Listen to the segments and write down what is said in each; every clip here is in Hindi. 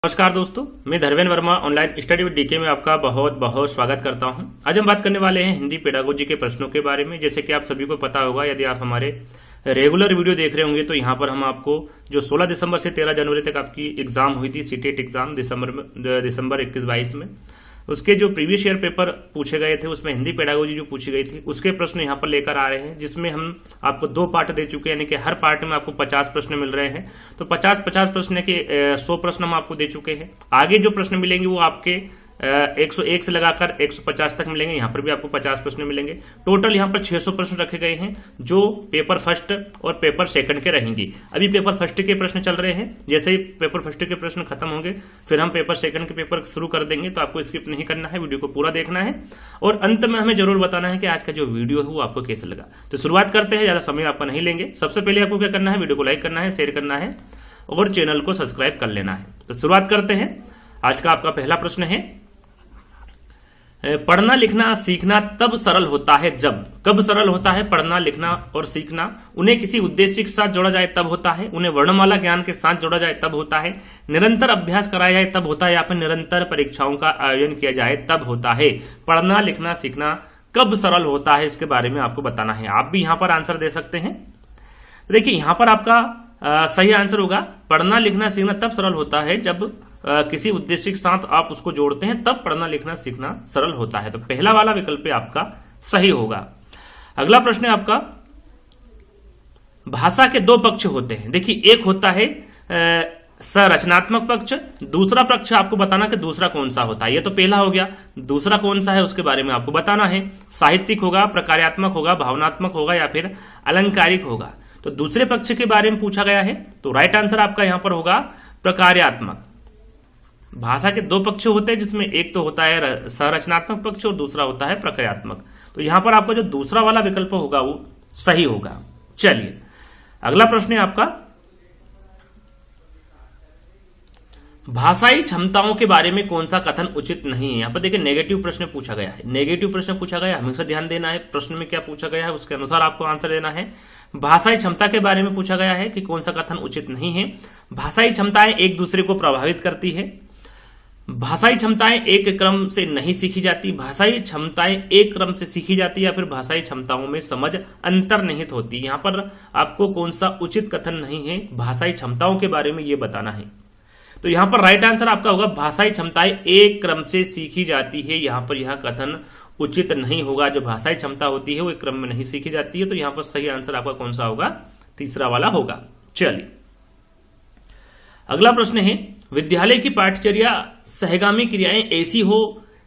नमस्कार दोस्तों, मैं Dharmendra Verma online study with DK में आपका बहुत बहुत स्वागत करता हूं। आज हम बात करने वाले हैं हिंदी पेडागोजी के प्रश्नों के बारे में। जैसे कि आप सभी को पता होगा, यदि आप हमारे रेगुलर वीडियो देख रहे होंगे तो यहाँ पर हम आपको जो 16 दिसंबर से 13 जनवरी तक आपकी एग्जाम हुई थी, सीटेट एग्जाम दिसंबर 21-22 में, उसके जो प्रीवियस ईयर पेपर पूछे गए थे उसमें हिंदी पेडागोजी जो पूछी गई थी उसके प्रश्न यहाँ पर लेकर आ रहे हैं, जिसमें हम आपको 2 पार्ट दे चुके हैं, यानी कि हर पार्ट में आपको 50 प्रश्न मिल रहे हैं। तो 50 प्रश्न के 100 प्रश्न हम आपको दे चुके हैं। आगे जो प्रश्न मिलेंगे वो आपके 101 से लगाकर 150 तक मिलेंगे। यहाँ पर भी आपको 50 प्रश्न मिलेंगे। टोटल यहाँ पर 600 प्रश्न रखे गए हैं, जो पेपर फर्स्ट और पेपर सेकंड के रहेंगे। अभी पेपर फर्स्ट के प्रश्न चल रहे हैं। जैसे ही पेपर फर्स्ट के प्रश्न खत्म होंगे फिर हम पेपर सेकंड के पेपर शुरू कर देंगे। तो आपको स्किप नहीं करना है, वीडियो को पूरा देखना है और अंत में हमें जरूर बताना है कि आज का जो वीडियो है वो आपको कैसा लगा। तो शुरुआत करते हैं, ज्यादा समय आपका नहीं लेंगे। सबसे पहले आपको क्या करना है, वीडियो को लाइक करना है, शेयर करना है और चैनल को सब्सक्राइब कर लेना है। तो शुरुआत करते हैं। आज का आपका पहला प्रश्न है, पढ़ना लिखना सीखना तब सरल होता है जब। कब सरल होता है पढ़ना लिखना और सीखना? उन्हें किसी उद्देश्य के साथ जोड़ा जाए तब होता है, उन्हें वर्णमाला ज्ञान के साथ जोड़ा जाए तब होता है, निरंतर अभ्यास कराया जाए तब होता है, या फिर निरंतर परीक्षाओं का आयोजन किया जाए तब होता है। पढ़ना लिखना सीखना कब सरल होता है, इसके बारे में आपको बताना है। आप भी यहाँ पर आंसर दे सकते हैं। देखिए यहाँ पर आपका सही आंसर होगा, पढ़ना लिखना सीखना तब सरल होता है जब किसी उद्देश्य के साथ आप उसको जोड़ते हैं, तब पढ़ना लिखना सीखना सरल होता है। तो पहला वाला विकल्प आपका सही होगा। अगला प्रश्न है आपका, भाषा के 2 पक्ष होते हैं। देखिए एक होता है संरचनात्मक पक्ष, दूसरा पक्ष आपको बताना कि दूसरा कौन सा होता है। ये तो पहला हो गया, दूसरा कौन सा है उसके बारे में आपको बताना है। साहित्यिक होगा, प्रकार्यात्मक होगा, भावनात्मक होगा या फिर अलंकारिक होगा। तो दूसरे पक्ष के बारे में पूछा गया है, तो राइट आंसर आपका यहां पर होगा प्रकार्यात्मक। भाषा के 2 पक्ष होते हैं, जिसमें एक तो होता है संरचनात्मक पक्ष और दूसरा होता है प्रक्रियात्मक। तो यहां पर आपका जो दूसरा वाला विकल्प होगा वो सही होगा। चलिए अगला प्रश्न है आपका, भाषाई क्षमताओं के बारे में कौन सा कथन उचित नहीं है। यहां पर देखिए नेगेटिव प्रश्न पूछा गया है। नेगेटिव प्रश्न पूछा गया है, हमेशा ध्यान देना है प्रश्न में क्या पूछा गया है, उसके अनुसार आपको आंसर देना है। भाषाई क्षमता के बारे में पूछा गया है कि कौन सा कथन उचित नहीं है। भाषाई क्षमताएं एक दूसरे को प्रभावित करती है, भाषाई क्षमताएं एक क्रम से नहीं सीखी जाती, भाषाई क्षमताएं एक क्रम से सीखी जाती, या फिर भाषाई क्षमताओं में समझ अंतर्निहित होती। यहां पर आपको कौन सा उचित कथन नहीं है भाषाई क्षमताओं के बारे में ये बताना है। तो यहां पर राइट आंसर आपका होगा, भाषाई क्षमताएं एक क्रम से सीखी जाती है। यहां पर यह कथन उचित नहीं होगा। जो भाषाई क्षमता होती है वो एक क्रम में नहीं सीखी जाती है। तो यहां पर सही आंसर आपका कौन सा होगा, तीसरा वाला होगा। चलिए अगला प्रश्न है, विद्यालय की पाठचर्या सहगामी क्रियाएं ऐसी हो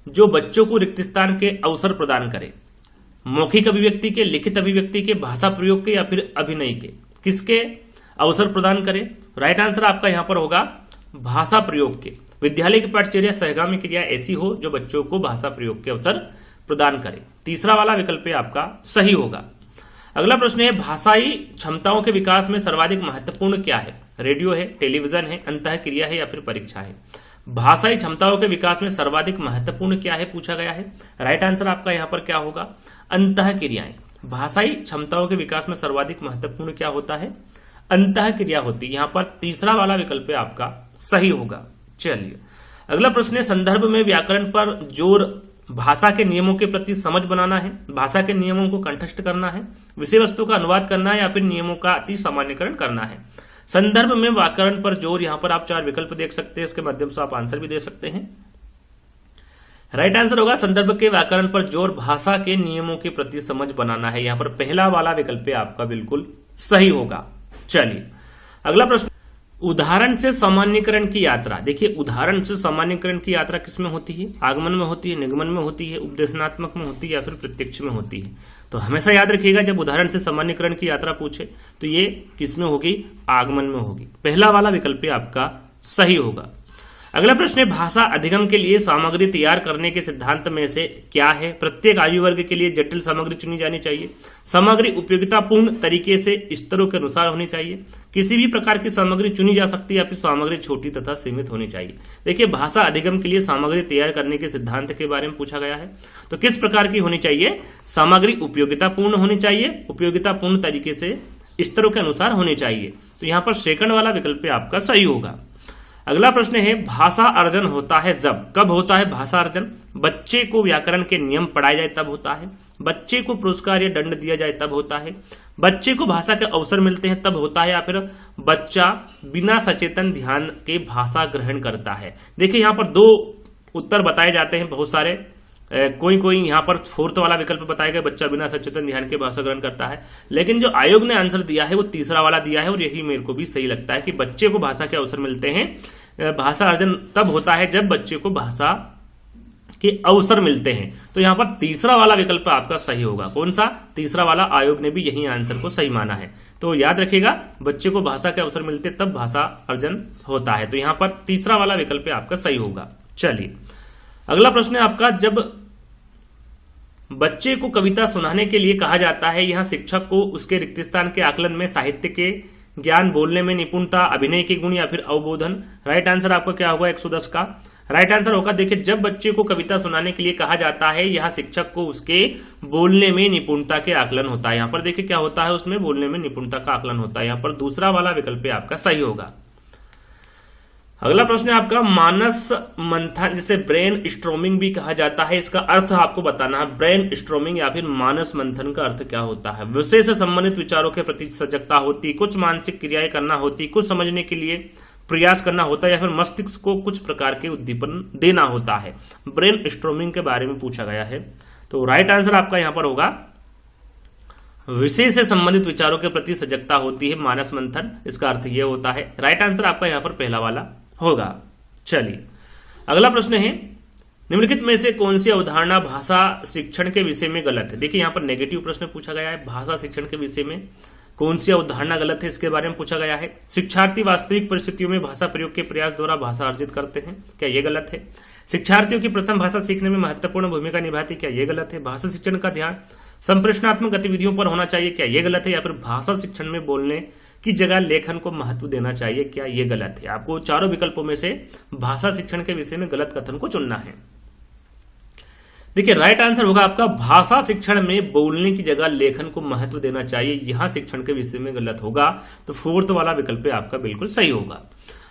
जो बच्चों को रिक्त स्थान के अवसर प्रदान करे। मौखिक अभिव्यक्ति के, लिखित अभिव्यक्ति के, भाषा प्रयोग के या फिर अभिनय के, किसके अवसर प्रदान करे? राइट आंसर आपका यहां पर होगा भाषा प्रयोग के। विद्यालय की पाठचर्या सहगामी क्रिया ऐसी हो जो बच्चों को भाषा प्रयोग के अवसर प्रदान करे। तीसरा वाला विकल्प आपका सही होगा। अगला प्रश्न है, भाषाई क्षमताओं के विकास में सर्वाधिक महत्वपूर्ण क्या है? रेडियो है, टेलीविजन है, अंतःक्रिया है या फिर परीक्षा है? भाषाई क्षमताओं के विकास में सर्वाधिक महत्वपूर्ण क्या है पूछा गया है। राइट आंसर आपका यहां पर क्या होगा, अंतःक्रियाएं। भाषाई क्षमताओं के विकास में सर्वाधिक महत्वपूर्ण क्या होता है, अंतःक्रिया होती है। यहां पर तीसरा वाला विकल्प आपका सही होगा। चलिए अगला प्रश्न है, संदर्भ में व्याकरण पर जोर भाषा के नियमों के प्रति समझ बनाना है, भाषा के नियमों को कंठस्थ करना है, विषय वस्तु का अनुवाद करना है या फिर नियमों का अति सामान्यकरण करना है। संदर्भ में व्याकरण पर जोर, यहां पर आप 4 विकल्प देख सकते हैं, इसके माध्यम से आप आंसर भी दे सकते हैं। राइट आंसर होगा, संदर्भ के व्याकरण पर जोर भाषा के नियमों के प्रति समझ बनाना है। यहां पर पहला वाला विकल्प आपका बिल्कुल सही होगा। चलिए अगला प्रश्न, उदाहरण से सामान्यकरण की यात्रा। देखिए उदाहरण से सामान्यकरण की यात्रा किसमें होती है? आगमन में होती है, निगमन में होती है, उपदेशनात्मक में होती है या फिर प्रत्यक्ष में होती है? तो हमेशा याद रखिएगा, जब उदाहरण से सामान्यकरण की यात्रा पूछे तो ये किसमें होगी, आगमन में होगी। पहला वाला विकल्प आपका सही होगा। अगला प्रश्न है, भाषा अधिगम के लिए सामग्री तैयार करने के सिद्धांत में से क्या है? प्रत्येक आयु वर्ग के लिए जटिल सामग्री चुनी जानी चाहिए, सामग्री उपयोगितापूर्ण तरीके से स्तरों के अनुसार होनी चाहिए, किसी भी प्रकार की सामग्री चुनी जा सकती है या फिर सामग्री छोटी तथा सीमित होनी चाहिए। देखिए भाषा अधिगम के लिए सामग्री तैयार करने के सिद्धांत के बारे में पूछा गया है, तो किस प्रकार की होनी चाहिए? सामग्री उपयोगितापूर्ण होनी चाहिए, उपयोगितापूर्ण तरीके से स्तरों के अनुसार होनी चाहिए। तो यहां पर सेकंड वाला विकल्प आपका सही होगा। अगला प्रश्न है भाषा अर्जन होता है जब, कब होता है भाषा अर्जन? बच्चे को व्याकरण के नियम पढ़ाए जाए तब होता है, बच्चे को पुरस्कार या दंड दिया जाए तब होता है, बच्चे को भाषा के अवसर मिलते हैं तब होता है, या फिर बच्चा बिना सचेतन ध्यान के भाषा ग्रहण करता है। देखिए यहाँ पर दो उत्तर बताए जाते हैं बहुत सारे, कोई यहाँ पर फोर्थ वाला विकल्प बताया गया, बच्चा बिना सचेतन ध्यान के भाषा ग्रहण करता है, लेकिन जो आयोग ने आंसर दिया है वो तीसरा वाला दिया है, और यही मेरे को भी सही लगता है कि बच्चे को भाषा के अवसर मिलते हैं, भाषा अर्जन तब होता है जब बच्चे को भाषा के अवसर मिलते हैं। तो यहाँ पर तीसरा वाला विकल्प आपका सही होगा। कौन सा? तीसरा वाला, आयोग ने भी यही आंसर को सही माना है। तो याद रखिएगा, बच्चे को भाषा के अवसर मिलते तब भाषा अर्जन होता है। तो यहाँ पर तीसरा वाला विकल्प आपका सही होगा। चलिए अगला प्रश्न है आपका, जब बच्चे को कविता सुनाने के लिए कहा जाता है, यहाँ शिक्षक को उसके रिक्त स्थान के आकलन में साहित्य के ज्ञान, बोलने में निपुणता, अभिनय के गुण या फिर अवबोधन। राइट आंसर आपका क्या होगा 110 का? राइट आंसर होगा, देखिए जब बच्चे को कविता सुनाने के लिए कहा जाता है, यहाँ शिक्षक को उसके बोलने में निपुणता के आकलन होता है। यहाँ पर देखिए क्या होता है, उसमें बोलने में निपुणता का आकलन होता है। यहाँ पर दूसरा वाला विकल्प आपका सही होगा। अगला प्रश्न है आपका, मानस मंथन जिसे ब्रेन स्ट्रोमिंग भी कहा जाता है, इसका अर्थ आपको बताना है। ब्रेन स्ट्रोमिंग या फिर मानस मंथन का अर्थ क्या होता है? विषय से संबंधित विचारों के प्रति सजगता होती, कुछ मानसिक क्रियाएं करना होती, कुछ समझने के लिए प्रयास करना होता है, या फिर मस्तिष्क को कुछ प्रकार के उद्दीपन देना होता है। ब्रेन स्ट्रोमिंग के बारे में पूछा गया है। तो राइट आंसर आपका यहां पर होगा, विषय से संबंधित विचारों के प्रति सजगता होती है, मानस मंथन, इसका अर्थ यह होता है। राइट आंसर आपका यहां पर पहला वाला होगा। चलिए अगला प्रश्न है, निम्नलिखित में से कौन सी अवधारणा भाषा शिक्षण के विषय में गलत है? देखिए यहाँ पर नेगेटिव प्रश्न पूछा गया है, भाषा शिक्षण के विषय में कौन सी अवधारणा गलत है इसके बारे में पूछा गया है। शिक्षार्थी वास्तविक परिस्थितियों में भाषा प्रयोग के प्रयास द्वारा भाषा अर्जित करते हैं, क्या यह गलत है? शिक्षार्थियों की प्रथम भाषा सीखने में महत्वपूर्ण भूमिका निभाती, क्या यह गलत है? भाषा शिक्षण का ध्यान संप्रेषणात्मक गतिविधियों पर होना चाहिए, क्या यह गलत है? या फिर भाषा शिक्षण में बोलने की जगह लेखन को महत्व देना चाहिए, क्या यह गलत है? आपको चारों विकल्पों में से भाषा शिक्षण के विषय में गलत कथन को चुनना है। देखिए राइट आंसर होगा आपका, भाषा शिक्षण में बोलने की जगह लेखन को महत्व देना चाहिए, यहां शिक्षण के विषय में गलत होगा। तो फोर्थ वाला विकल्प आपका बिल्कुल सही होगा।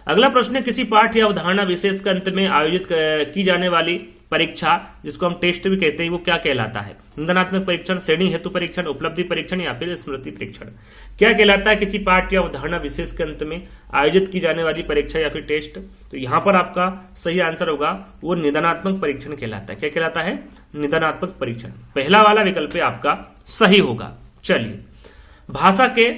अगला प्रश्न है, किसी पाठ या अवधारणा विशेष के अंत में आयोजित की जाने वाली परीक्षा, जिसको हम टेस्ट भी कहते हैं, वो क्या कहलाता है? निदानात्मक परीक्षण, श्रेणी हेतु परीक्षण, उपलब्धि परीक्षण या फिर स्मृति परीक्षण? क्या कहलाता है किसी पाठ या अवधारणा विशेष के अंत में आयोजित की जाने वाली परीक्षा या फिर टेस्ट? तो यहां पर आपका सही आंसर होगा, वो निदानात्मक परीक्षण कहलाता है। क्या कहलाता है? निदानात्मक परीक्षण। पहला वाला विकल्प आपका सही होगा। चलिए भाषा के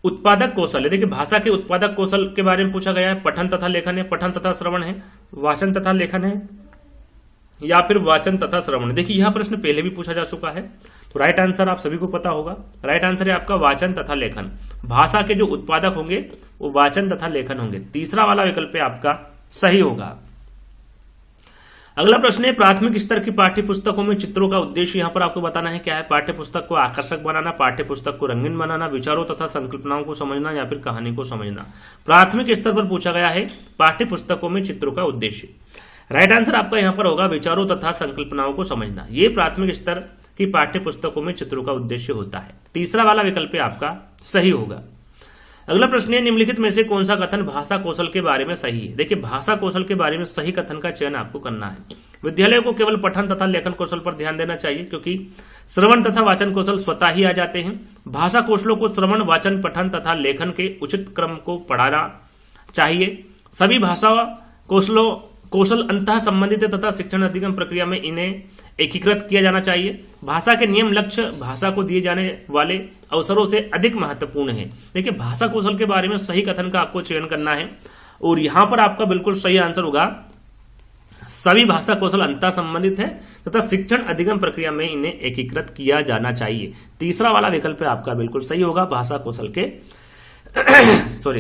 उत्पादक कौशल है। देखिए भाषा के उत्पादक कौशल के बारे में पूछा गया है। पठन तथा लेखन है, पठन तथा श्रवण है, वाचन तथा लेखन है, या फिर वाचन तथा श्रवण। देखिए यह प्रश्न पहले भी पूछा जा चुका है, तो राइट आंसर आप सभी को पता होगा। राइट आंसर है आपका वाचन तथा लेखन। भाषा के जो उत्पादक होंगे वो वाचन तथा लेखन होंगे। तीसरा वाला विकल्प आपका सही होगा। अगला प्रश्न है, प्राथमिक स्तर की पाठ्य पुस्तकों में चित्रों का उद्देश्य यहाँ पर आपको बताना है क्या है। पाठ्य पुस्तक को आकर्षक बनाना, पाठ्य पुस्तक को रंगीन बनाना, विचारों तथा संकल्पनाओं को समझना या फिर कहानी को समझना। प्राथमिक स्तर पर पूछा गया है पाठ्य पुस्तकों में चित्रों का उद्देश्य। राइट आंसर आपका यहाँ पर होगा विचारों तथा संकल्पनाओं को समझना। ये प्राथमिक स्तर की पाठ्य पुस्तकों में चित्रों का उद्देश्य होता है। तीसरा वाला विकल्प आपका सही होगा। अगला प्रश्न है, निम्नलिखित में से कौन सा कथन भाषा कौशल के बारे में सही है? देखिए भाषा कौशल के बारे में सही कथन का चयन आपको करना है। विद्यालयों को केवल पठन तथा लेखन कौशल पर ध्यान देना चाहिए, क्योंकि श्रवण तथा वाचन कौशल स्वतः ही आ जाते हैं। भाषा कौशलों को श्रवण, वाचन, पठन तथा लेखन के उचित क्रम को पढ़ाना चाहिए। सभी भाषा कौशल अंतः संबंधित है तथा शिक्षण अधिगम प्रक्रिया में इन्हें एकीकृत किया जाना चाहिए। भाषा के नियम, लक्ष्य भाषा को दिए जाने वाले अवसरों से अधिक महत्वपूर्ण है। देखिए भाषा कौशल के बारे में सही कथन का आपको चयन करना है, और यहां पर आपका बिल्कुल सही आंसर होगा, सभी भाषा कौशल अंतः संबंधित है तथा शिक्षण अधिगम प्रक्रिया में इन्हें एकीकृत किया जाना चाहिए। तीसरा वाला विकल्प आपका बिल्कुल सही होगा भाषा कौशल के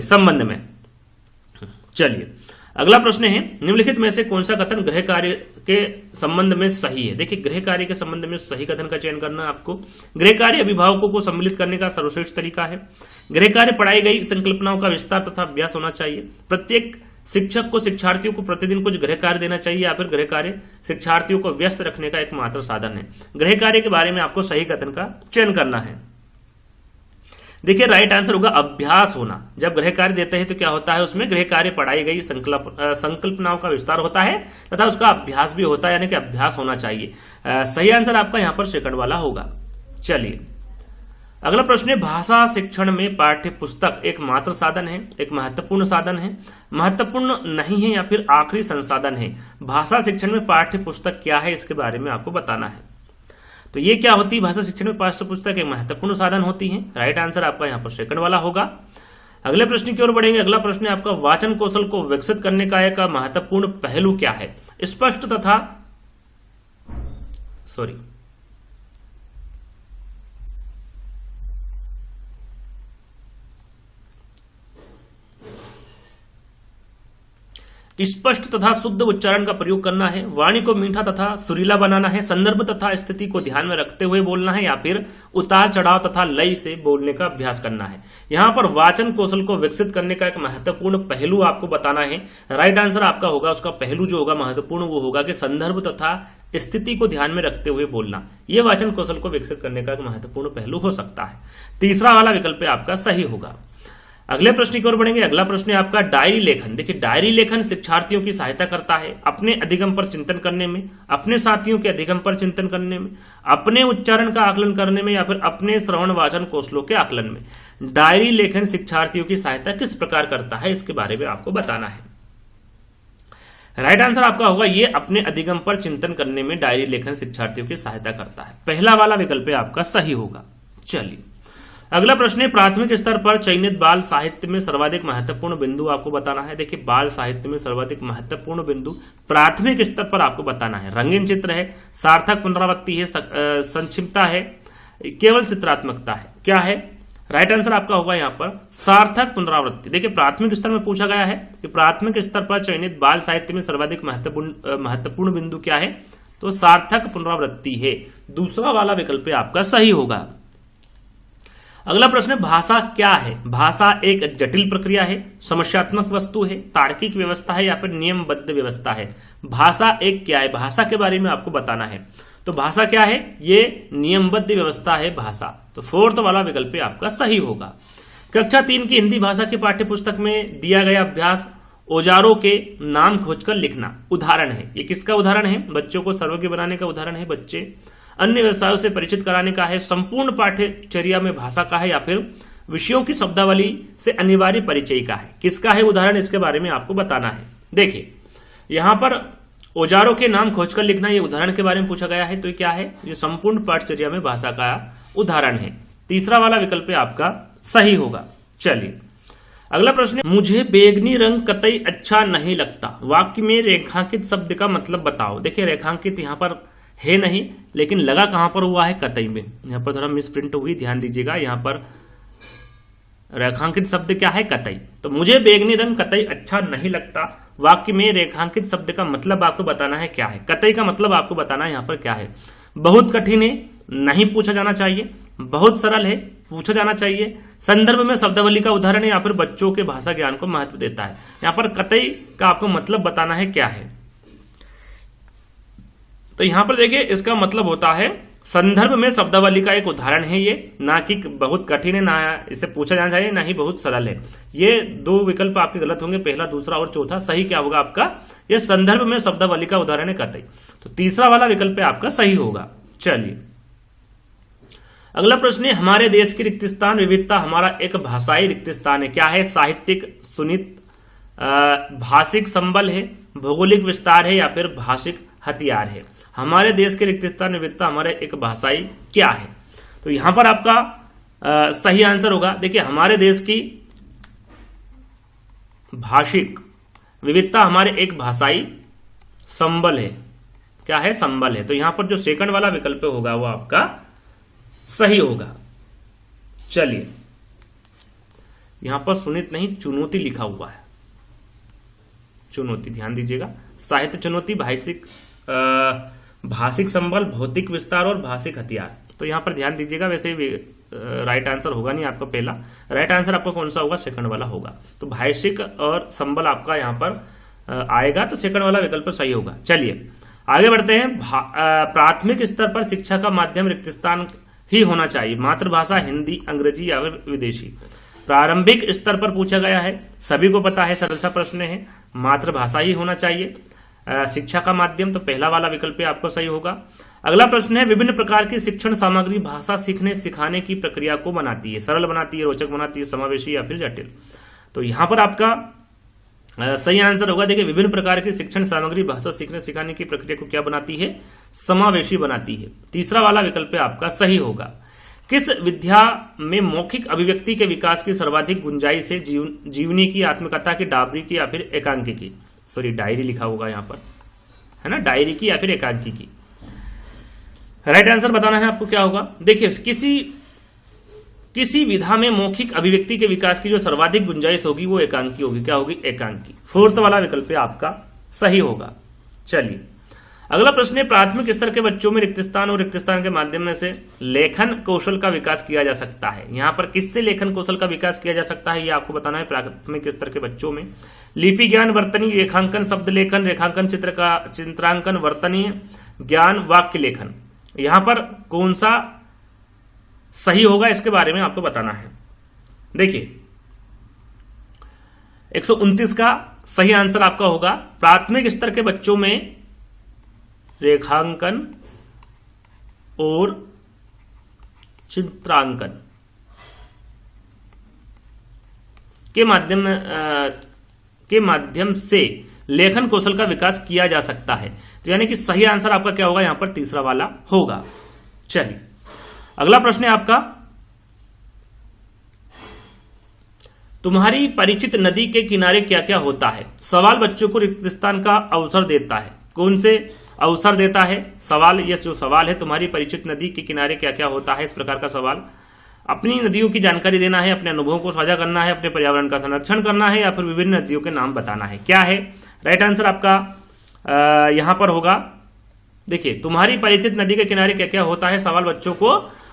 संबंध में। चलिए अगला प्रश्न है, निम्नलिखित में से कौन सा कथन गृह कार्य के संबंध में सही है? देखिए गृह कार्य के संबंध में सही कथन का चयन करना है आपको। गृह कार्य अभिभावकों को सम्मिलित करने का सर्वश्रेष्ठ तरीका है। गृह कार्य पढ़ाई गई संकल्पनाओं का विस्तार तथा अभ्यास होना चाहिए। प्रत्येक शिक्षक को शिक्षार्थियों को प्रतिदिन कुछ गृह कार्य देना चाहिए, या फिर गृह कार्य शिक्षार्थियों को व्यस्त रखने का एकमात्र साधन है। गृह कार्य के बारे में आपको सही कथन का चयन करना है। देखिए राइट आंसर होगा अभ्यास होना। जब गृह कार्य देते हैं तो क्या होता है, उसमें गृह कार्य पढ़ाई गई संकल्पनाओं का विस्तार होता है तथा उसका अभ्यास भी होता है, यानी कि अभ्यास होना चाहिए। सही आंसर आपका यहाँ पर सेकंड वाला होगा। चलिए अगला प्रश्न है, भाषा शिक्षण में पाठ्य पुस्तक एक मात्र साधन है, एक महत्वपूर्ण साधन है, महत्वपूर्ण नहीं है या फिर आखिरी संसाधन है। भाषा शिक्षण में पाठ्य पुस्तक क्या है, इसके बारे में आपको बताना है। तो ये क्या होती है, भाषा शिक्षण में पाठ्य पुस्तक एक महत्वपूर्ण साधन होती है। राइट आंसर आपका यहाँ पर सेकंड वाला होगा। अगले प्रश्न की ओर बढ़ेंगे। अगला प्रश्न है आपका, वाचन कौशल को विकसित करने का एक महत्वपूर्ण पहलू क्या है। स्पष्ट तथा स्पष्ट तथा शुद्ध उच्चारण का प्रयोग करना है, वाणी को मीठा तथा सुरीला बनाना है, संदर्भ तथा स्थिति को ध्यान में रखते हुए बोलना है, या फिर उतार चढ़ाव तथा लय से बोलने का अभ्यास करना है। यहां पर वाचन कौशल को विकसित करने का एक महत्वपूर्ण पहलू आपको बताना है। राइट आंसर आपका होगा, उसका पहलू जो होगा महत्वपूर्ण वो होगा कि संदर्भ तथा स्थिति को ध्यान में रखते हुए बोलना। यह वाचन कौशल को विकसित करने का एक महत्वपूर्ण पहलू हो सकता है। तीसरा वाला विकल्प आपका सही होगा। अगले प्रश्न की ओर बढ़ेंगे। अगला प्रश्न है आपका, डायरी लेखन। देखिए डायरी लेखन शिक्षार्थियों की सहायता करता है अपने अधिगम पर चिंतन करने में, अपने साथियों के अधिगम पर चिंतन करने में, अपने उच्चारण का आकलन करने में, या फिर अपने श्रवण वाचन कौशलों के आकलन में। डायरी लेखन शिक्षार्थियों की सहायता किस प्रकार करता है, इसके बारे में आपको बताना है। राइट आंसर आपका होगा, ये अपने अधिगम पर चिंतन करने में डायरी लेखन शिक्षार्थियों की सहायता करता है। पहला वाला विकल्प आपका सही होगा। चलिए अगला प्रश्न है, प्राथमिक स्तर पर चयनित बाल साहित्य में सर्वाधिक महत्वपूर्ण बिंदु आपको बताना है। देखिए बाल साहित्य में सर्वाधिक महत्वपूर्ण बिंदु प्राथमिक स्तर पर आपको बताना है। रंगीन चित्र है, सार्थक पुनरावृत्ति है, संक्षिप्तता है, केवल चित्रात्मकता है। क्या है राइट आंसर आपका होगा यहाँ पर सार्थक पुनरावृत्ति। देखिए प्राथमिक स्तर में पूछा गया है कि प्राथमिक स्तर पर चयनित बाल साहित्य में सर्वाधिक महत्वपूर्ण बिंदु क्या है, तो सार्थक पुनरावृत्ति है। दूसरा वाला विकल्प आपका सही होगा। अगला प्रश्न, भाषा क्या है। भाषा एक जटिल प्रक्रिया है, समस्यात्मक वस्तु है, तार्किक व्यवस्था है, या फिर नियमबद्ध व्यवस्था है। भाषा एक क्या है, भाषा के बारे में आपको बताना है। तो भाषा क्या है, ये नियमबद्ध व्यवस्था है भाषा। तो फोर्थ वाला विकल्प आपका सही होगा। कक्षा 3 की हिंदी भाषा की पाठ्य पुस्तक में दिया गया अभ्यास औजारों के नाम खोजकर लिखना उदाहरण है। ये किसका उदाहरण है, बच्चों को सर्वज्ञ बनाने का उदाहरण है, बच्चे अन्य व्यवसायों से परिचित कराने का है, संपूर्ण पाठ्यचर्या में भाषा का है, या फिर विषयों की शब्दावली से अनिवार्य परिचय का है। किसका है उदाहरण, इसके बारे में आपको बताना है। देखिए यहां पर औजारों के नाम खोजकर लिखना, ये उदाहरण के बारे में पूछा गया है। तो ये क्या है, ये संपूर्ण पाठ्यचर्या में भाषा का उदाहरण है। तीसरा वाला विकल्प आपका सही होगा। चलिए अगला प्रश्न, मुझे बैगनी रंग कतई अच्छा नहीं लगता। वाक्य में रेखांकित शब्द का मतलब बताओ। देखिए रेखांकित यहाँ पर है नहीं, लेकिन लगा कहां पर हुआ है, कतई में। यहां पर थोड़ा मिस प्रिंट हुई, ध्यान दीजिएगा। यहां पर रेखांकित शब्द क्या है, कतई। तो मुझे बैगनी रंग कतई अच्छा नहीं लगता। वाक्य में रेखांकित शब्द का मतलब आपको बताना है क्या है। कतई का मतलब आपको बताना है यहां पर क्या है। बहुत कठिन है, नहीं पूछा जाना चाहिए। बहुत सरल है, पूछा जाना चाहिए। संदर्भ में शब्दावली का उदाहरण है, या फिर बच्चों के भाषा ज्ञान को महत्व देता है। यहां पर कतई का आपको मतलब बताना है क्या है। तो यहां पर देखिए इसका मतलब होता है संदर्भ में शब्दावली का एक उदाहरण है ये, ना कि बहुत कठिन है, ना इसे पूछा जाना चाहिए, ना ही बहुत सरल है। ये दो विकल्प आपके गलत होंगे, पहला, दूसरा और चौथा। सही क्या होगा आपका, ये संदर्भ में शब्दावली का उदाहरण है कतई। तो तीसरा वाला विकल्प आपका सही होगा। चलिए अगला प्रश्न है, हमारे देश की रिक्त स्थान विविधता हमारा एक भाषाई रिक्त स्थान है। क्या है, साहित्यिक सुनित भाषिक संबल है, भौगोलिक विस्तार है, या फिर भाषिक हथियार है। हमारे देश के रिक्त स्थान विविधता हमारे एक भाषाई क्या है। तो यहां पर आपका सही आंसर होगा। देखिए हमारे देश की भाषिक विविधता हमारे एक भाषाई संबल है। क्या है, संबल है। तो यहां पर जो सेकंड वाला विकल्प होगा वो आपका सही होगा। चलिए यहां पर सुनित नहीं, चुनौती लिखा हुआ है, चुनौती, ध्यान दीजिएगा। साहित्य चुनौती, भाषिक संबल, भौतिक विस्तार और भाषिक हथियार। तो यहां पर ध्यान दीजिएगा। वैसे राइट आंसर होगा नहीं आपका पहला, राइट आंसर आपका कौन सा होगा, सेकंड वाला होगा। तो भाषिक और संबल आपका यहां पर आएगा, तो सेकंड वाला विकल्प सही होगा। चलिए आगे बढ़ते हैं। प्राथमिक स्तर पर शिक्षा का माध्यम रिक्त स्थान ही होना चाहिए। मातृभाषा हिंदी, अंग्रेजी या फिर विदेशी। प्रारंभिक स्तर पर पूछा गया है, सभी को पता है, सरल सा प्रश्न है, मातृभाषा ही होना चाहिए। शिक्षा का माध्यम, तो पहला वाला विकल्प आपको सही होगा। अगला प्रश्न है, विभिन्न प्रकार की शिक्षण सामग्री भाषा सीखने सिखाने की प्रक्रिया को बनाती है, सरल बनाती है, रोचक बनाती है, समावेशी या फिर जटिल। तो यहां पर आपका सही आंसर होगा, देखिए विभिन्न प्रकार की शिक्षण सामग्री भाषा सीखने सिखाने की प्रक्रिया को क्या बनाती है, समावेशी बनाती है। तीसरा वाला विकल्प आपका सही होगा। किस विद्या में मौखिक अभिव्यक्ति के विकास की सर्वाधिक गुंजाइश है, जीवनी की, आत्मकथा की, डायरी की या फिर एकांकी की। सॉरी, डायरी लिखा होगा यहां पर, है ना, डायरी की या फिर एकांकी की। राइट आंसर बताना है आपको क्या होगा। देखिए किसी विधा में मौखिक अभिव्यक्ति के विकास की जो सर्वाधिक गुंजाइश होगी वो एकांकी होगी। क्या होगी, एकांकी। फोर्थ वाला विकल्प आपका सही होगा। चलिए अगला प्रश्न है, प्राथमिक स्तर के बच्चों में रिक्तस्थान और रिक्तस्थान के माध्यम से लेखन कौशल का विकास किया जा सकता है। यहां पर किससे लेखन कौशल का विकास किया जा सकता है ये आपको बताना है। प्राथमिक स्तर के बच्चों में लिपि ज्ञान, वर्तनी, रेखांकन, शब्द लेखन, रेखांकन, चित्रांकन, वर्तनीय ज्ञान, वाक्य लेखन। यहां पर कौन सा सही होगा इसके बारे में आपको बताना है। देखिए 129 का सही आंसर आपका होगा, प्राथमिक स्तर के बच्चों में रेखांकन और चित्रांकन के माध्यम से लेखन कौशल का विकास किया जा सकता है। तो यानी कि सही आंसर आपका क्या होगा, यहां पर तीसरा वाला होगा। चलिए अगला प्रश्न है आपका, तुम्हारी परिचित नदी के किनारे क्या क्या होता है। सवाल बच्चों को रिक्त स्थान का अवसर देता है। कौन से अवसर देता है सवाल, ये जो सवाल है, तुम्हारी परिचित नदी के किनारे क्या क्या होता है, इस प्रकार का सवाल। अपनी नदियों की जानकारी देना है, अपने अनुभवों को साझा करना है, अपने पर्यावरण का संरक्षण करना है या फिर विभिन्न नदियों के नाम बताना है। क्या है राइट आंसर आपका यहां पर होगा। देखिए तुम्हारी परिचित नदी के किनारे क्या क्या होता है, सवाल बच्चों को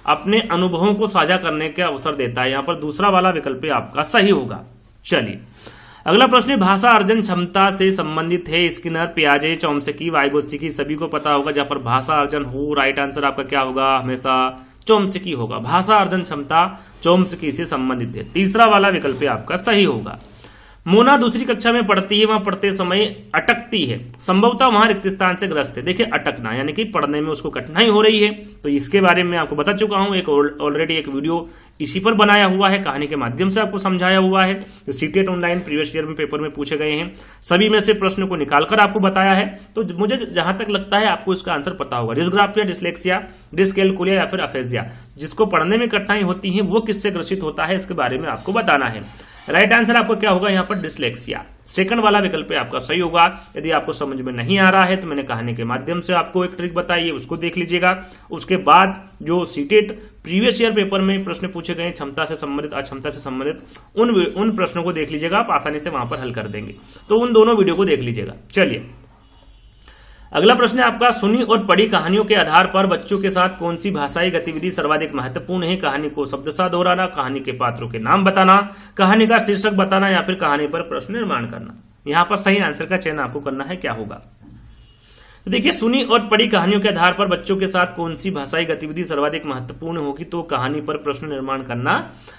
अपने अनुभवों को साझा करने का अवसर देता है। यहां पर दूसरा वाला विकल्प आपका सही होगा। चलिए अगला प्रश्न, भाषा अर्जन क्षमता से संबंधित है। स्किनर, पियाजे, चॉम्स्की, वाइगोत्स्की, सभी को पता होगा। जहां पर भाषा अर्जन हो, राइट आंसर आपका क्या होगा, हमेशा चॉम्स्की होगा। भाषा अर्जन क्षमता चॉम्स्की से संबंधित है। तीसरा वाला विकल्प आपका सही होगा। मोना दूसरी कक्षा में पढ़ती है, वहां पढ़ते समय अटकती है, संभवतः वहां रिक्त स्थान से ग्रस्त है। देखिए अटकना यानी कि पढ़ने में उसको कठिनाई हो रही है, तो इसके बारे में आपको बता चुका हूं, एक ऑलरेडी एक वीडियो इसी पर बनाया हुआ है, कहानी के माध्यम से आपको समझाया हुआ है। जो सीटेट ऑनलाइन प्रीवियस ईयर में पेपर में पूछे गए हैं, सभी में से प्रश्न को निकालकर आपको बताया है। तो मुझे जहां तक लगता है आपको इसका आंसर पता होगा। डिस्ग्राफिया, डिसलेक्सिया, डिसकैलकुलिया या फिर अफेजिया, जिसको पढ़ने में कठिनाई होती है वो किससे ग्रसित होता है, इसके बारे में आपको बताना है। राइट आंसर आपको क्या होगा, यहां पर डिसलेक्सिया। सेकंड वाला विकल्प आपका सही होगा। यदि आपको समझ में नहीं आ रहा है तो मैंने कहानी के माध्यम से आपको एक ट्रिक बताई है, उसको देख लीजिएगा। उसके बाद जो सीटेट प्रीवियस ईयर पेपर में प्रश्न पूछे गए क्षमता से संबंधित, अक्षमता से संबंधित, उन प्रश्नों को देख लीजिएगा, आप आसानी से वहां पर हल कर देंगे। तो उन दोनों वीडियो को देख लीजिएगा। चलिए अगला प्रश्न है आपका, सुनी और पढ़ी कहानियों के आधार पर बच्चों के साथ कौन सी भाषाई गतिविधि सर्वाधिक महत्वपूर्ण है। कहानी को शब्दशः दोहराना, कहानी के पात्रों के नाम बताना, कहानी का शीर्षक बताना या फिर कहानी पर प्रश्न निर्माण करना। यहां पर सही आंसर का चयन आपको करना है, क्या होगा। तो देखिए सुनी और पढ़ी कहानियों के आधार पर बच्चों के साथ कौन सी भाषाई गतिविधि सर्वाधिक महत्वपूर्ण होगी, तो कहानी पर प्रश्न निर्माण करना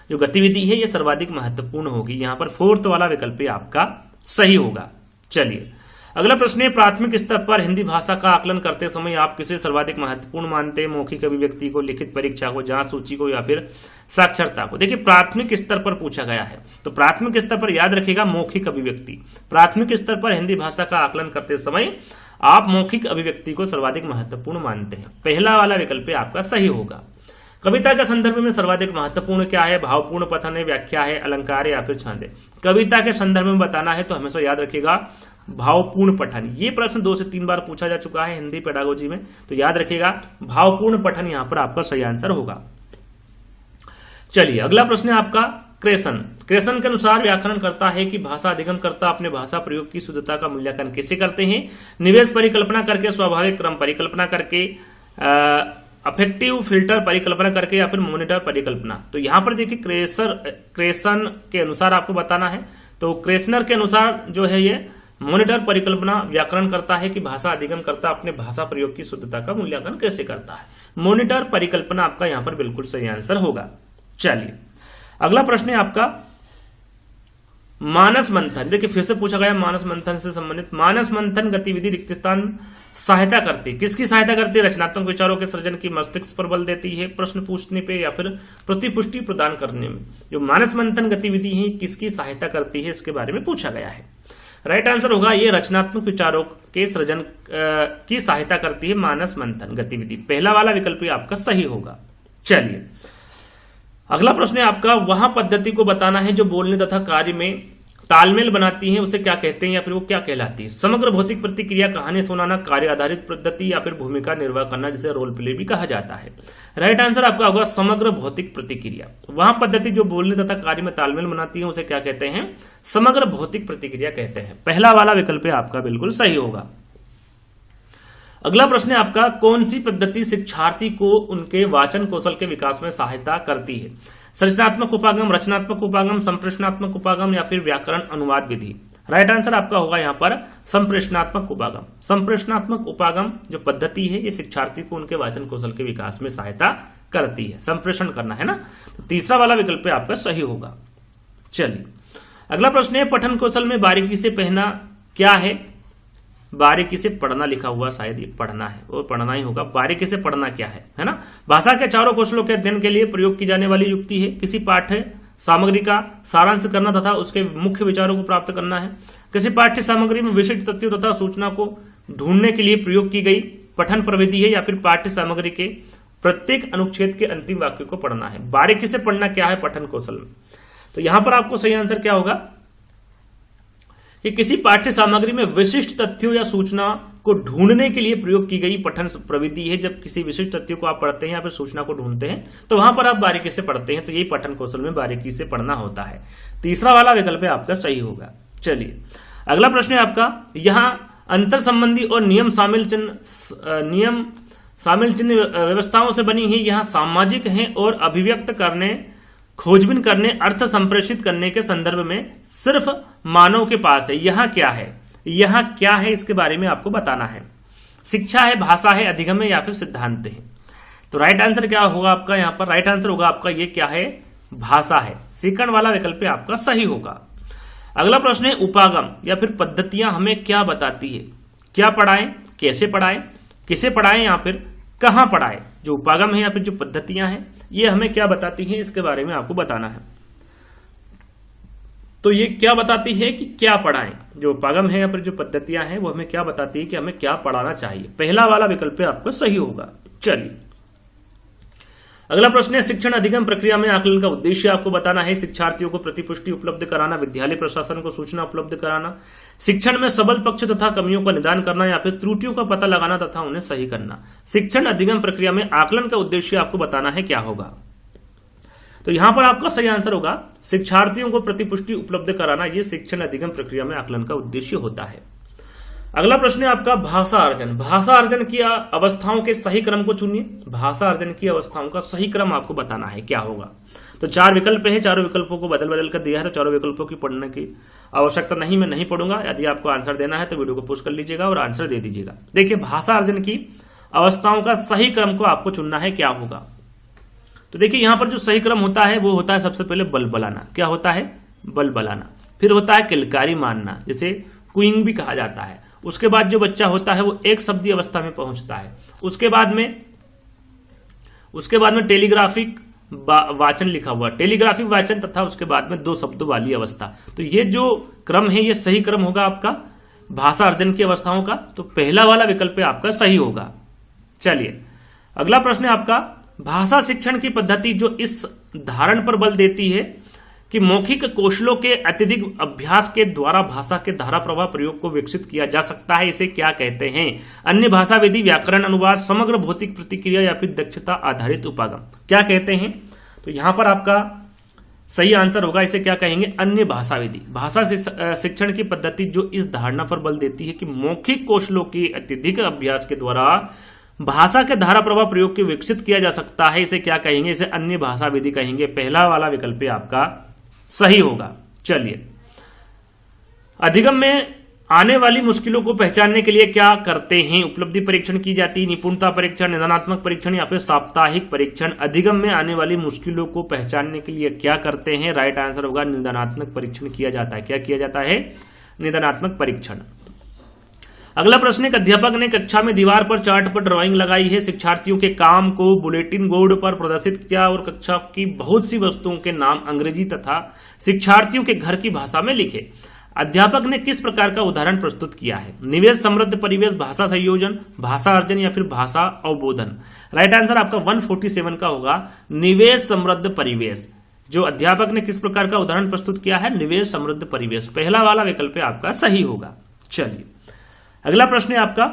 जो गतिविधि है ये सर्वाधिक महत्वपूर्ण होगी। यहां पर फोर्थ वाला विकल्प आपका सही होगा। चलिए अगला प्रश्न है, प्राथमिक स्तर पर हिंदी भाषा का आकलन करते समय आप किसे सर्वाधिक महत्वपूर्ण मानते हैं। मौखिक अभिव्यक्ति को, लिखित परीक्षा को, जांच सूची को या फिर साक्षरता को। देखिए प्राथमिक स्तर पर पूछा गया है, तो प्राथमिक स्तर पर याद रखिएगा मौखिक अभिव्यक्ति। प्राथमिक स्तर पर हिंदी भाषा का आकलन करते समय आप मौखिक अभिव्यक्ति को सर्वाधिक महत्वपूर्ण मानते हैं। पहला वाला विकल्प आपका सही होगा। कविता के संदर्भ में सर्वाधिक महत्वपूर्ण क्या है, भावपूर्ण पठन है, व्याख्या है, अलंकार या फिर छंद है। कविता के संदर्भ में बताना है तो हमेशा याद रखिएगा भावपूर्ण पठन। ये प्रश्न 2 से 3 बार पूछा जा चुका है हिंदी पेडागोजी में, तो याद रखिएगा भावपूर्ण पठन यहां पर आपका सही आंसर होगा। चलिए अगला प्रश्न है आपका, क्रेसन। क्रेसन के अनुसार व्याकरण करता है कि भाषा अधिगम करता अपने भाषा प्रयोग की शुद्धता का मूल्यांकन कैसे करते हैं। निवेश परिकल्पना करके, स्वाभाविक क्रम परिकल्पना करके, अफेक्टिव फिल्टर परिकल्पना करके या फिर मॉनिटर परिकल्पना। तो यहां पर देखिए क्रेसन के अनुसार आपको बताना है। तो क्रेसनर के अनुसार जो है ये मॉनिटर परिकल्पना व्याकरण करता है कि भाषा अधिगम करता अपने भाषा प्रयोग की शुद्धता का मूल्यांकन कैसे करता है। मॉनिटर परिकल्पना आपका यहां पर बिल्कुल सही आंसर होगा। चलिए अगला प्रश्न है आपका मानस मंथन। देखिए फिर से पूछा गया मानस मंथन से संबंधित। मानस मंथन गतिविधि रिक्त स्थान सहायता करती है, किसकी सहायता करती है? रचनात्मक विचारों के सृजन की, मस्तिष्क पर बल देती है, प्रश्न पूछने पे या फिर प्रतिपुष्टि प्रदान करने में। जो मानस मंथन गतिविधि है किसकी सहायता करती है इसके बारे में पूछा गया है। राइट आंसर होगा ये रचनात्मक विचारों के सृजन की सहायता करती है मानस मंथन गतिविधि। पहला वाला विकल्प आपका सही होगा। चलिए अगला प्रश्न है आपका वह पद्धति को बताना है जो बोलने तथा कार्य में तालमेल बनाती है, उसे क्या कहते हैं या फिर वो क्या कहलाती है? समग्र भौतिक प्रतिक्रिया, कहानी सुनाना, कार्य आधारित पद्धति या फिर भूमिका निर्वाह करना, जिसे रोल प्ले भी कहा जाता है। राइट आंसर आपका होगा समग्र भौतिक प्रतिक्रिया। वह पद्धति जो बोलने तथा कार्य में तालमेल बनाती है उसे क्या कहते हैं? समग्र भौतिक प्रतिक्रिया कहते हैं। पहला वाला विकल्प आपका बिल्कुल सही होगा। अगला प्रश्न है आपका कौन सी पद्धति शिक्षार्थी को उनके वाचन कौशल के विकास में सहायता करती है? सृजनात्मक उपागम, रचनात्मक उपागम, संप्रेषणात्मक उपागम या फिर व्याकरण अनुवाद विधि। राइट आंसर आपका होगा यहाँ पर संप्रेषणात्मक उपागम। संप्रेषणात्मक उपागम जो पद्धति है ये शिक्षार्थी को उनके वाचन कौशल के विकास में सहायता करती है। संप्रेषण करना है ना, तो तीसरा वाला विकल्प आपका सही होगा। चलिए अगला प्रश्न है पठन कौशल में बारीकी से पढ़ना क्या है? बारीकी से पढ़ना लिखा हुआ, शायद ये पढ़ना है, वो पढ़ना ही होगा। बारीकी से पढ़ना क्या है ना? भाषा के चारों कौशलों के अध्ययन के लिए प्रयोग की जाने वाली युक्ति है। किसी पाठ्य सामग्री का सारांश करना तथा उसके मुख्य विचारों को प्राप्त करना है। किसी पाठ्य सामग्री में विशिष्ट तथ्यों तथा सूचना को ढूंढने के लिए प्रयोग की गई पठन प्रविधि है, या फिर पाठ्य सामग्री के प्रत्येक अनुच्छेद के अंतिम वाक्य को पढ़ना है। बारीकी से पढ़ना क्या है पठन कौशल में? तो यहां पर आपको सही आंसर क्या होगा कि किसी पाठ्य सामग्री में विशिष्ट तथ्यों या सूचना को ढूंढने के लिए प्रयोग की गई पठन प्रविधि है। जब किसी विशिष्ट तथ्यों को आप पढ़ते हैं या फिर सूचना को ढूंढते हैं तो वहां पर आप बारीकी से पढ़ते हैं, तो यही पठन कौशल में बारीकी से पढ़ना होता है। तीसरा वाला विकल्प आपका सही होगा। चलिए अगला प्रश्न है आपका यहां अंतर संबंधी और नियम शामिल चिन्ह व्यवस्थाओं से बनी है। यहां सामाजिक है और अभिव्यक्त करने, खोजबीन करने, अर्थ संप्रेषित करने के संदर्भ में सिर्फ मानव के पास है। यहां क्या है? यहां क्या है इसके बारे में आपको बताना है। शिक्षा है, भाषा है, अधिगम है या फिर सिद्धांत है? तो राइट आंसर क्या होगा आपका यहां पर? राइट आंसर होगा आपका ये क्या है? भाषा है। सेकंड वाला विकल्प आपका सही होगा। अगला प्रश्न है उपागम या फिर पद्धतियां हमें क्या बताती है? क्या पढ़ाएं, कैसे पढ़ाएं, किसे पढ़ाएं या फिर कहां पढ़ाएं? जो उपागम है या फिर जो पद्धतियां हैं ये हमें क्या बताती हैं इसके बारे में आपको बताना है। तो ये क्या बताती है कि क्या पढ़ाएं? जो उपागम है या फिर जो पद्धतियां हैं वो हमें क्या बताती है कि हमें क्या पढ़ाना चाहिए? पहला वाला विकल्प आपको सही होगा। चलिए अगला प्रश्न है शिक्षण अधिगम प्रक्रिया में आकलन का उद्देश्य आपको बताना है। शिक्षार्थियों को प्रतिपुष्टि उपलब्ध कराना, विद्यालय प्रशासन को सूचना उपलब्ध कराना, शिक्षण में सबल पक्ष तथा कमियों का निदान करना या फिर त्रुटियों का पता लगाना तथा उन्हें सही करना। शिक्षण अधिगम प्रक्रिया में आकलन का उद्देश्य आपको बताना है क्या होगा? तो यहां पर आपका सही आंसर होगा शिक्षार्थियों को प्रतिपुष्टि उपलब्ध कराना। यह शिक्षण अधिगम प्रक्रिया में आकलन का उद्देश्य होता है। अगला प्रश्न है आपका भाषा अर्जन। भाषा अर्जन की अवस्थाओं के सही क्रम को चुनिए। भाषा अर्जन की अवस्थाओं का सही क्रम आपको बताना है क्या होगा? तो चार विकल्प है, चारों विकल्पों को बदल बदल कर दिया है, तो चारों विकल्पों की पढ़ने की आवश्यकता नहीं, मैं नहीं पढ़ूंगा। यदि आपको आंसर देना है तो वीडियो को पोस्ट कर लीजिएगा और आंसर दे दीजिएगा। देखिए भाषा अर्जन की अवस्थाओं का सही क्रम को आपको चुनना है क्या होगा? तो देखिए यहां पर जो सही क्रम होता है वो होता है सबसे पहले बलबलाना। क्या होता है? बलबलाना। फिर होता है किलकारी मारना, जिसे क्विंग भी कहा जाता है। उसके बाद जो बच्चा होता है वो एक शब्दी अवस्था में पहुंचता है। उसके बाद में टेलीग्राफिक वाचन लिखा हुआ, टेलीग्राफिक वाचन तथा उसके बाद में दो शब्दों वाली अवस्था। तो ये जो क्रम है ये सही क्रम होगा आपका भाषा अर्जन की अवस्थाओं का। तो पहला वाला विकल्प आपका सही होगा। चलिए अगला प्रश्न है आपका भाषा शिक्षण की पद्धति जो इस धारण पर बल देती है कि मौखिक कौशलों के अत्यधिक अभ्यास के द्वारा भाषा के धारा प्रवाह प्रयोग को विकसित किया जा सकता है, इसे क्या कहते हैं? अन्य भाषा विधि, व्याकरण अनुवाद, समग्र भौतिक प्रतिक्रिया या फिर दक्षता आधारित उपागम। क्या कहते हैं? तो यहां पर आपका सही आंसर होगा, इसे क्या कहेंगे? अन्य भाषा विधि। भाषा शिक्षण की पद्धति जो इस धारणा पर बल देती है कि मौखिक कौशलों के अत्यधिक अभ्यास के द्वारा भाषा के धारा प्रवाह प्रयोग को विकसित किया जा सकता है, इसे क्या कहेंगे? इसे अन्य भाषा विधि कहेंगे। पहला वाला विकल्प आपका सही होगा। चलिए अधिगम में आने वाली मुश्किलों को पहचानने के लिए क्या करते हैं? उपलब्धि परीक्षण की जाती है, निपुणता परीक्षण, निदानात्मक परीक्षण या फिर साप्ताहिक परीक्षण। अधिगम में आने वाली मुश्किलों को पहचानने के लिए क्या करते हैं? राइट आंसर होगा निदानात्मक परीक्षण किया जाता है। क्या किया जाता है? निदानात्मक परीक्षण। अगला प्रश्न, एक अध्यापक ने कक्षा में दीवार पर चार्ट पर ड्राइंग लगाई है, शिक्षार्थियों के काम को बुलेटिन बोर्ड पर प्रदर्शित किया और कक्षा की बहुत सी वस्तुओं के नाम अंग्रेजी तथा शिक्षार्थियों के घर की भाषा में लिखे। अध्यापक ने किस प्रकार का उदाहरण प्रस्तुत किया है? निवेश, समृद्ध परिवेश, भाषा संयोजन, भाषा अर्जन या फिर भाषा अवबोधन। राइट आंसर आपका 147 का होगा निवेश समृद्ध परिवेश। जो अध्यापक ने किस प्रकार का उदाहरण प्रस्तुत किया है? निवेश समृद्ध परिवेश। पहला वाला विकल्प आपका सही होगा। चलिए अगला प्रश्न है आपका,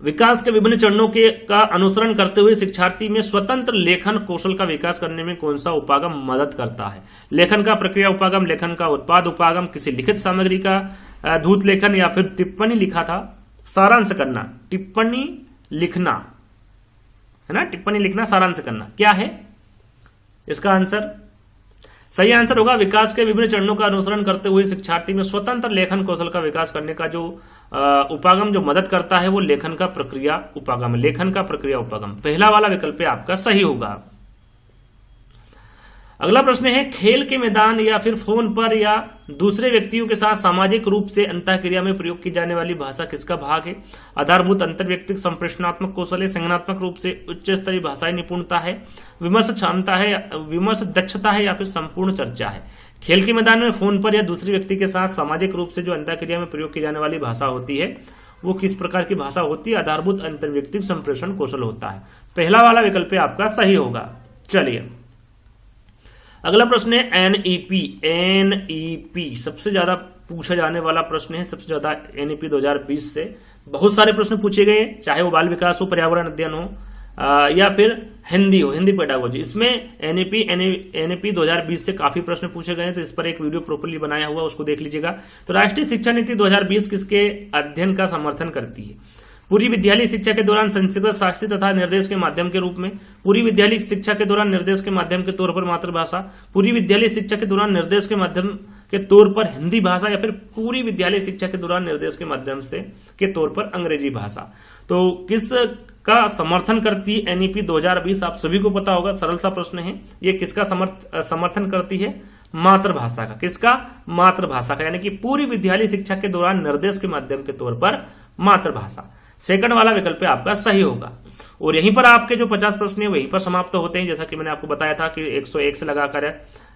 विकास के विभिन्न चरणों का अनुसरण करते हुए शिक्षार्थी में स्वतंत्र लेखन कौशल का विकास करने में कौन सा उपागम मदद करता है? लेखन का प्रक्रिया उपागम, लेखन का उत्पाद उपागम, किसी लिखित सामग्री का धूत लेखन या फिर टिप्पणी लिखा था। सारांश करना, टिप्पणी लिखना है ना, टिप्पणी लिखना, सारांश करना क्या है इसका आंसर? सही आंसर होगा विकास के विभिन्न चरणों का अनुसरण करते हुए शिक्षार्थी में स्वतंत्र लेखन कौशल का विकास करने का जो उपागम जो मदद करता है वो लेखन का प्रक्रिया उपागम, लेखन का प्रक्रिया उपागम। पहला वाला विकल्प आपका सही होगा। अगला प्रश्न है, खेल के मैदान या फिर फोन पर या दूसरे व्यक्तियों के साथ सामाजिक रूप से अंतःक्रिया में प्रयोग की जाने वाली भाषा किसका भाग है? आधारभूत अंतर्व्यक्तिक संप्रेषणात्मक कौशल है, संज्ञानात्मक रूप से उच्च स्तरीय भाषाई निपुणता है, विमर्श क्षमता है, विमर्श दक्षता है या फिर संपूर्ण चर्चा है। खेल के मैदान में फोन पर या दूसरे व्यक्ति के साथ सामाजिक रूप से जो अंतःक्रिया में प्रयोग की जाने वाली भाषा होती है वो किस प्रकार की भाषा होती है? आधारभूत अंतर्व्यक्तिक संप्रेषण कौशल होता है। पहला वाला विकल्प आपका सही होगा। चलिए अगला प्रश्न है एनईपी सबसे ज्यादा पूछा जाने वाला प्रश्न है। सबसे ज्यादा एनईपी 2020 से बहुत सारे प्रश्न पूछे गए, चाहे वो बाल विकास हो, पर्यावरण अध्ययन हो या फिर हिंदी हो, हिंदी पेडागोजी। इसमें एनईपी 2020 से काफी प्रश्न पूछे गए हैं, तो इस पर एक वीडियो प्रॉपर्ली बनाया हुआ, उसको देख लीजिएगा। तो राष्ट्रीय शिक्षा नीति 2020 किसके अध्ययन का समर्थन करती है? पूरी विद्यालय शिक्षा के दौरान संस्कृत शास्त्रीय तथा निर्देश के माध्यम के रूप में, पूरी विद्यालय शिक्षा के दौरान निर्देश के माध्यम के तौर पर मातृभाषा, पूरी विद्यालय शिक्षा के दौरान निर्देश के माध्यम के तौर पर हिंदी भाषा या फिर पूरी विद्यालय शिक्षा के दौरान निर्देश के माध्यम से के तौर पर अंग्रेजी भाषा। तो किस का समर्थन करती है एनईपी 2020? आप सभी को पता होगा, सरल सा प्रश्न है। ये किसका समर्थन करती है? मातृभाषा का। किसका? मातृभाषा का, यानी कि पूरी विद्यालय शिक्षा के दौरान निर्देश के माध्यम के तौर पर मातृभाषा। सेकंड वाला विकल्प आपका सही होगा। और यहीं पर आपके जो 50 प्रश्न है वहीं पर समाप्त होते हैं। जैसा कि मैंने आपको बताया था कि 101 से लगाकर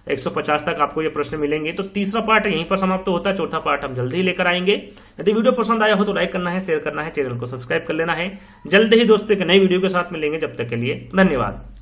150 तक आपको ये प्रश्न मिलेंगे। तो तीसरा पार्ट यहीं पर समाप्त होता है, चौथा पार्ट हम जल्दी ही लेकर आएंगे। यदि वीडियो पसंद आया हो तो लाइक करना है, शेयर करना है, चैनल को सब्सक्राइब कर लेना है। जल्द ही दोस्तों एक नई वीडियो के साथ मिलेंगे, जब तक के लिए धन्यवाद।